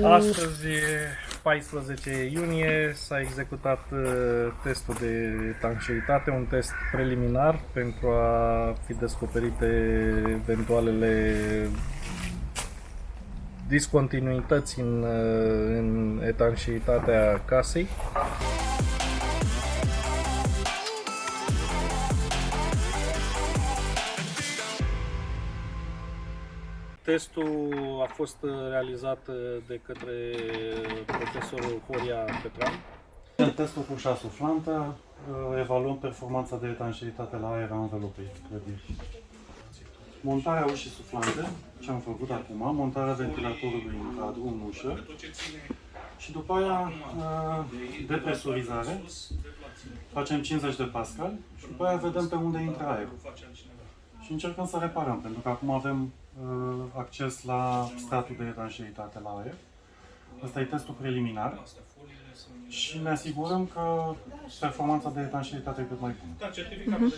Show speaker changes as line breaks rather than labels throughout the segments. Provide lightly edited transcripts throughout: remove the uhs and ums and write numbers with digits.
Astăzi, 14 iunie, s-a executat testul de etanșeitate, un test preliminar pentru a fi descoperite eventualele discontinuități în etanșeitatea casei. Testul a fost realizat de către profesorul Horia Petran.
În testul cu ușa suflantă evaluăm performanța de etanșeitate la aer a învelopei clădirii. Montarea ușii suflante, ce am făcut acum, montarea ventilatorului în cadru, în ușă, și după aia depresurizare, facem 50 de pascal și după aia vedem pe unde intră aerul. Și încercăm să reparăm, pentru că acum avem acces la statul de etanșeitate la aer. Asta e testul preliminar și ne asigurăm că performanța de etanșeitate e cât mai bună.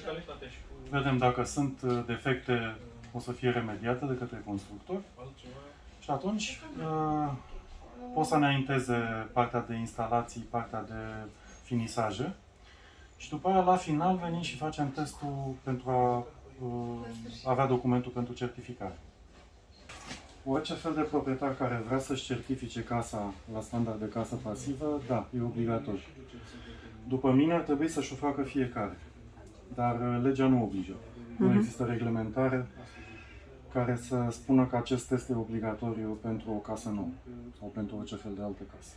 Vedem dacă sunt defecte, o să fie remediate de către constructor și atunci pot să înainteze partea de instalații, partea de finisaje și după aia la final venim și facem testul pentru a avea documentul pentru certificare. Orice fel de proprietar care vrea să-și certifice casa la standard de casă pasivă, da, e obligatoriu. După mine ar trebui să-și o facă fiecare, dar legea nu obligă. Nu există reglementare care să spună că acest test e obligatoriu pentru o casă nouă sau pentru orice fel de alte case.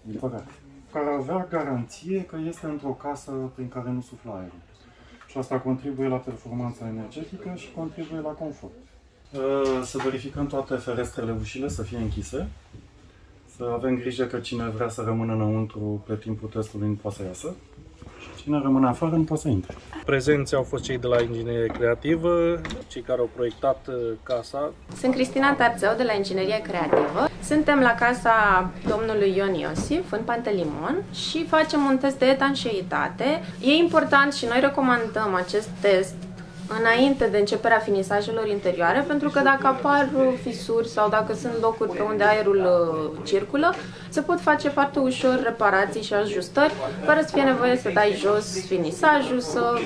Din păcate. Care avea garanție că este într-o casă prin care nu suflă aerul. Și asta contribuie la performanța energetică și contribuie la confort. Să verificăm toate ferestrele, ușile să fie închise. Să avem grijă că cine vrea să rămână înăuntru pe timpul testului nu poate să iasă. Și cine rămâne afară nu poate să intre.
Prezenți au fost cei de la Inginerie Creativă, cei care au proiectat casa.
Sunt Cristina Tarțău de la Inginerie Creativă. Suntem la casa domnului Ion Iosif, în Pantelimon, și facem un test de etanșeitate. E important și noi recomandăm acest test înainte de începerea finisajelor interioare, pentru că dacă apar fisuri sau dacă sunt locuri pe unde aerul circulă, se pot face foarte ușor reparații și ajustări, fără să fie nevoie să dai jos finisajul, să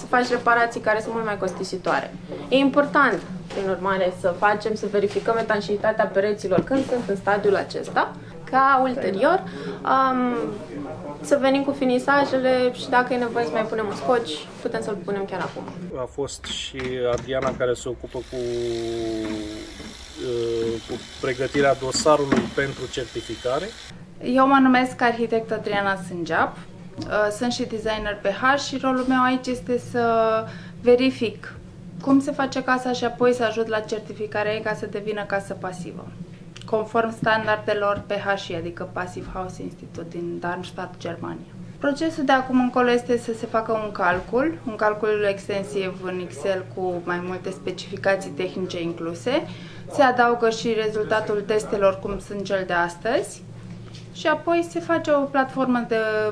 faci reparații care sunt mult mai costisitoare. E important, prin urmare, să verificăm etanșeitatea pereților când sunt în stadiul acesta, ca ulterior să venim cu finisajele și dacă e nevoie să mai punem un scoci, putem să-l punem chiar acum.
A fost și Adriana care se ocupă cu pregătirea dosarului pentru certificare.
Eu mă numesc arhitect Adriana Sângeap, sunt și designer PH și rolul meu aici este să verific cum se face casa și apoi să ajut la certificarea ei ca să devină casă pasivă, conform standardelor PHI, adică Passive House Institute din Darmstadt, Germania. Procesul de acum încolo este să se facă un calcul extensiv în Excel cu mai multe specificații tehnice incluse. Se adaugă și rezultatul testelor cum sunt cel de astăzi și apoi se face o platformă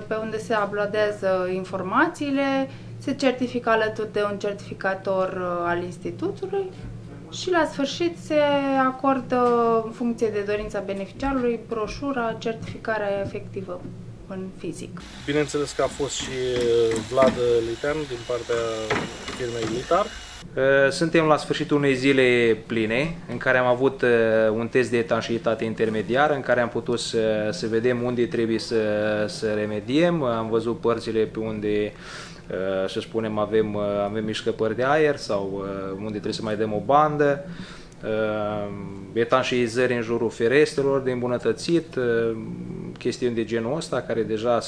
pe unde se uploadează informațiile, se certifică alături de un certificator al institutului și la sfârșit se acordă, în funcție de dorința beneficiarului, broșura, certificarea efectivă în fizic.
Bineînțeles că a fost și Vlad Litean din partea firmei Litar.
Suntem la sfârșitul unei zile pline, în care am avut un test de etanșeitate intermediară, în care am putut să vedem unde trebuie să remediem. Am văzut părțile pe unde, să spunem, avem mișcăpări de aer sau unde trebuie să mai dăm o bandă, etanșeizări în jurul ferestrelor de îmbunătățit, chestiuni de genul ăsta care deja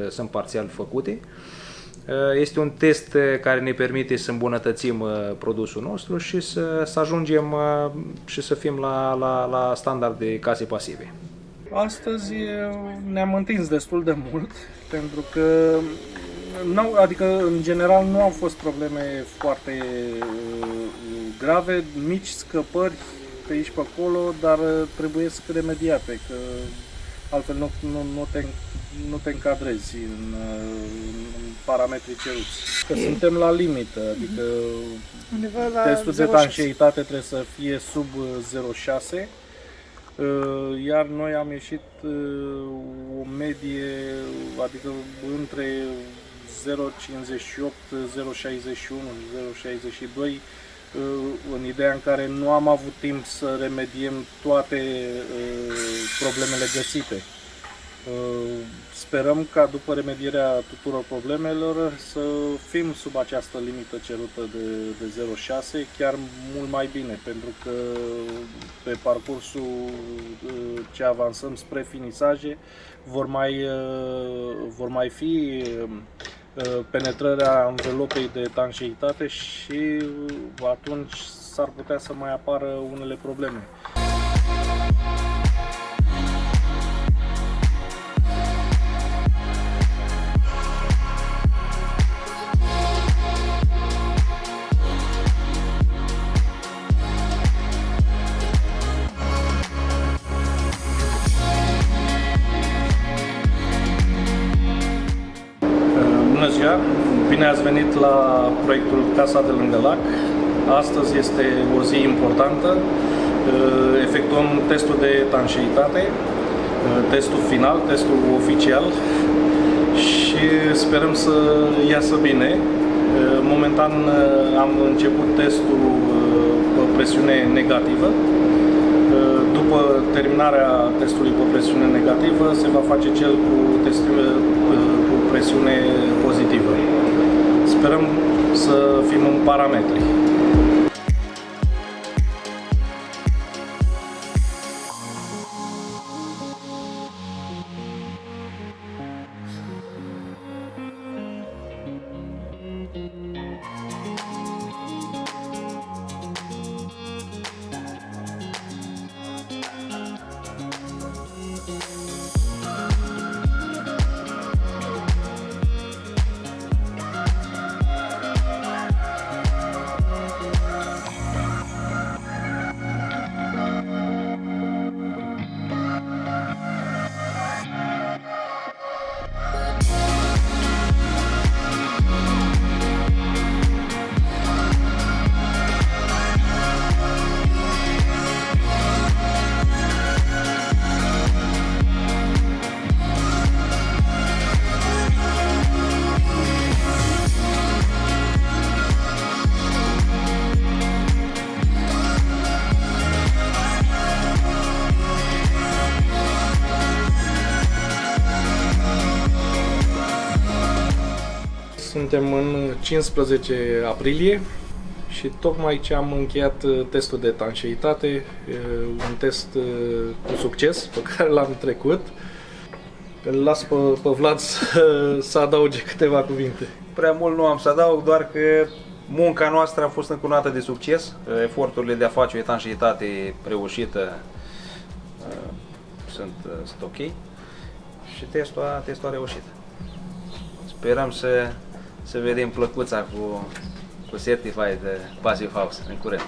sunt parțial făcute. Este un test care ne permite să îmbunătățim produsul nostru și să ajungem și să fim la standard de case pasive.
Astăzi ne-am întins destul de mult, pentru că în general nu au fost probleme foarte grave, mici scăpări pe aici pe acolo, dar trebuie să remediate, că altfel nu te încadrezi în parametrii ceruți. Că suntem la limită, adică testul de etanșeitate trebuie să fie sub 0,6 iar noi am ieșit o medie, adică între 0,58, 0,61, 0,62, în ideea în care nu am avut timp să remediem toate problemele găsite. Sperăm ca după remedierea tuturor problemelor să fim sub această limită cerută de 0,6, chiar mult mai bine, pentru că pe parcursul ce avansăm spre finisaje vor mai fi penetrarea învelopei de etanșeitate și atunci s-ar putea să mai apară unele probleme. Bună ziua! Bine ați venit la proiectul Casa de lângă lac. Astăzi este o zi importantă. Efectuăm testul de etanșeitate, testul final, testul oficial și sperăm să iasă bine. Momentan am început testul pe presiune negativă. După terminarea testului pe presiune negativă se va face cel cu presiune pozitivă. Sperăm să fim în parametri. Suntem în 15 aprilie și tocmai ce am încheiat testul de etanșeitate, un test cu succes pe care l-am trecut. Îl las pe Vlad să adauge câteva cuvinte.
Prea mult nu am să adaug, doar că munca noastră a fost încununată de succes. Eforturile de a face o etanșeitate reușită sunt ok și testul a reușit. Sperăm să vedem plăcuța cu Certified Passive House în curând.